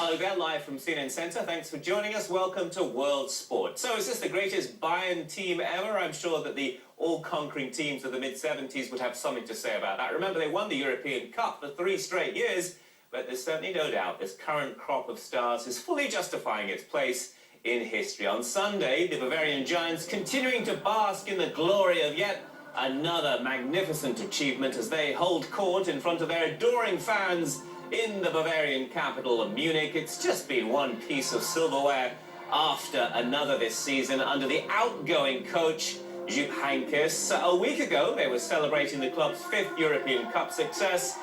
Hello there, live from CNN Centre. Thanks for joining us. Welcome to World Sport. So is this the greatest Bayern team ever? I'm sure that the all-conquering teams of the mid-70s would have something to say about that. Remember, they won the European Cup for 3 straight years, but there's certainly no doubt this current crop of stars is fully justifying its place in history. On Sunday, the Bavarian Giants continuing to bask in the glory of yet another magnificent achievement as they hold court in front of their adoring fans in the Bavarian capital of Munich. It's just been one piece of silverware after another this season under the outgoing coach, Jupp Heynckes. A week ago, they were celebrating the club's 5th European Cup success.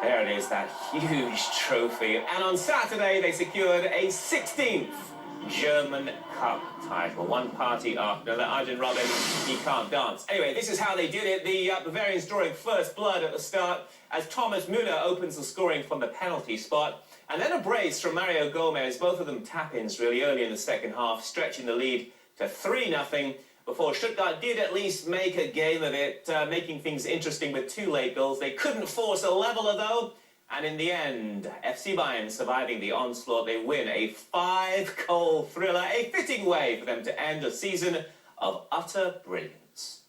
There it is, that huge trophy. And on Saturday, they secured a 16th German Cup title. One party after another. Arjen Robben, he can't dance. Anyway, this is how they did it. The Bavarians drawing first blood at the start as Thomas Müller opens the scoring from the penalty spot. And then a brace from Mario Gomez, both of them tap-ins really early in the second half, stretching the lead to 3-0 before Stuttgart did at least make a game of it, making things interesting with 2 late goals. They couldn't force a leveller, though. And in the end, FC Bayern surviving the onslaught, they win a 5-goal thriller, a fitting way for them to end a season of utter brilliance.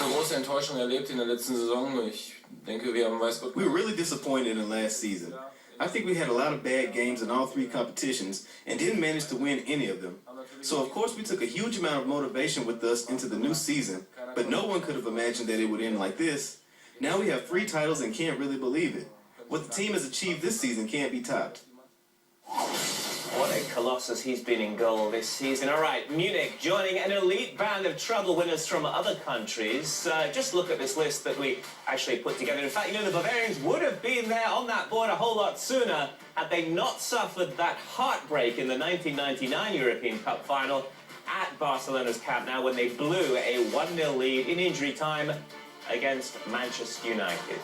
Eine große Enttäuschung erlebt in der letzten Saison. Ich denke, wir haben weiß Gott. We were really disappointed in last season. I think we had a lot of bad games in all 3 competitions and didn't manage to win any of them. So of course we took a huge amount of motivation with us into the new season, but no one could have imagined that it would end like this. Now we have 3 titles and can't really believe it. What the team has achieved this season can't be topped. What a colossus he's been in goal this season. All right, Munich joining an elite band of treble winners from other countries. Just look at this list that we actually put together. In fact, you know, the Bavarians would have been there on that board a whole lot sooner had they not suffered that heartbreak in the 1999 European Cup final at Barcelona's Camp Nou when they blew a 1-0 lead in injury time against Manchester United.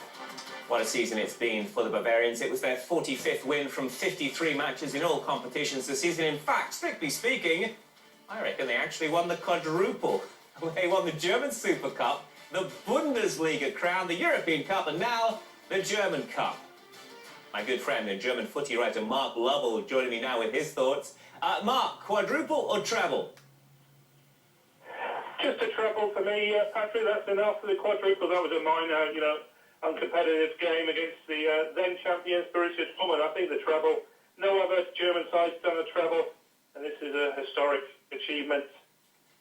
What a season it's been for the Bavarians. It was their 45th win from 53 matches in all competitions this season. In fact, strictly speaking, I reckon they actually won the quadruple. They won the German Super Cup, the Bundesliga crown, the European Cup, and now the German Cup. My good friend and German footy writer Mark Lovell joining me now with his thoughts. Mark, quadruple or treble? Just a treble for me, Patrick. That's enough for the quadruple. That was a minor, uncompetitive game against the then champions Borussia Dortmund. I think the treble, no other German side's done a treble, and this is a historic achievement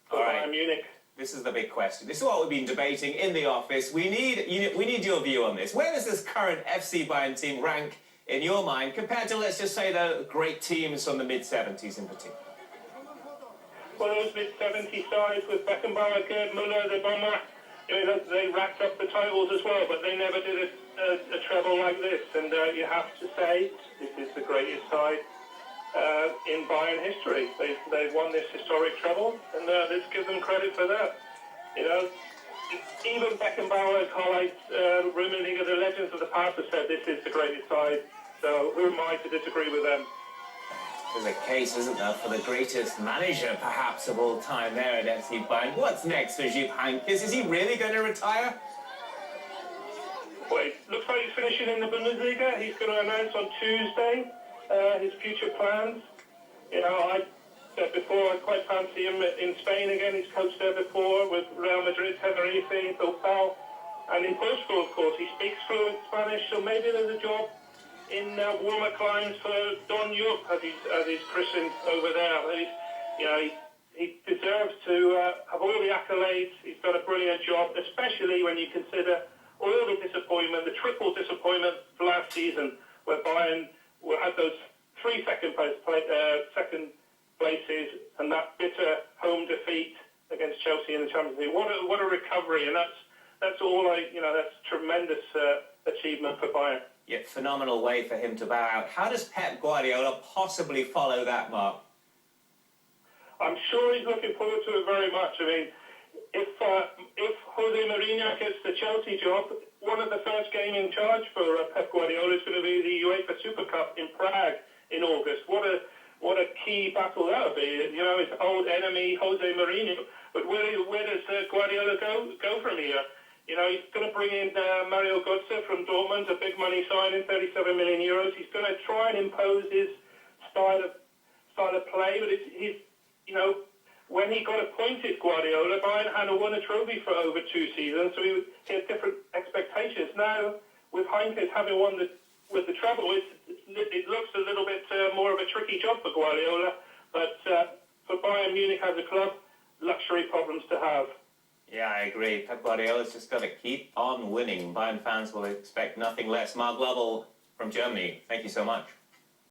for Bayern Munich. This is the big question. This is what we've been debating in the office. We need your view on this. Where does this current FC Bayern team rank in your mind compared to, let's just say, the great teams from the mid-70s in particular? Well, those mid-70s sides with Beckenbauer, Gerd Müller, the bomber, they racked up the titles as well, but they never did a treble like this. And you have to say, this is the greatest side in Bayern history. They've won this historic treble, and let's give them credit for that. Even Beckenbauer, Colleit, Rummenigge, the legends of the past have said this is the greatest side. So who am I to disagree with them? There's a case, isn't there, for the greatest manager, perhaps, of all time there at FC Bayern. What's next for Jupp Heynckes? Is he really going to retire? Well, it looks like he's finishing in the Bundesliga. He's going to announce on Tuesday his future plans. I said before, I quite fancy him in Spain again. He's coached there before with Real Madrid, Tenerife, Lovell. And in Portugal, of course, he speaks fluent Spanish, so maybe there's a job in warmer climes for Don Jupp, as he's christened over there. He deserves to have all the accolades. He's done a brilliant job, especially when you consider all the disappointment, the triple disappointment for last season, where Bayern had those 3 second places and that bitter home defeat against Chelsea in the Champions League. What a recovery, and that's all that's tremendous achievement for Bayern. Yeah, phenomenal way for him to bow out. How does Pep Guardiola possibly follow that, Mark? I'm sure he's looking forward to it very much. I mean, if Jose Mourinho gets the Chelsea job, one of the first games in charge for Pep Guardiola is going to be the UEFA Super Cup in Prague in August. What a key battle that would be. His old enemy, Jose Mourinho. But where does Guardiola go from here? You know, he's going to bring in Mario Götze from Dortmund, a big money signing, 37 million euros. He's going to try and impose his style of play, but he's, you know, when he got appointed Guardiola, Bayern had won a trophy for over 2 seasons, so he had different expectations. Now, with Heynckes having won with the treble, it looks a little bit more of a tricky job for Guardiola, but for Bayern Munich as a club, luxury problems to have. Yeah, I agree. Pep Guardiola's just got to keep on winning. Bayern fans will expect nothing less. Mark Lovell from Germany, thank you so much.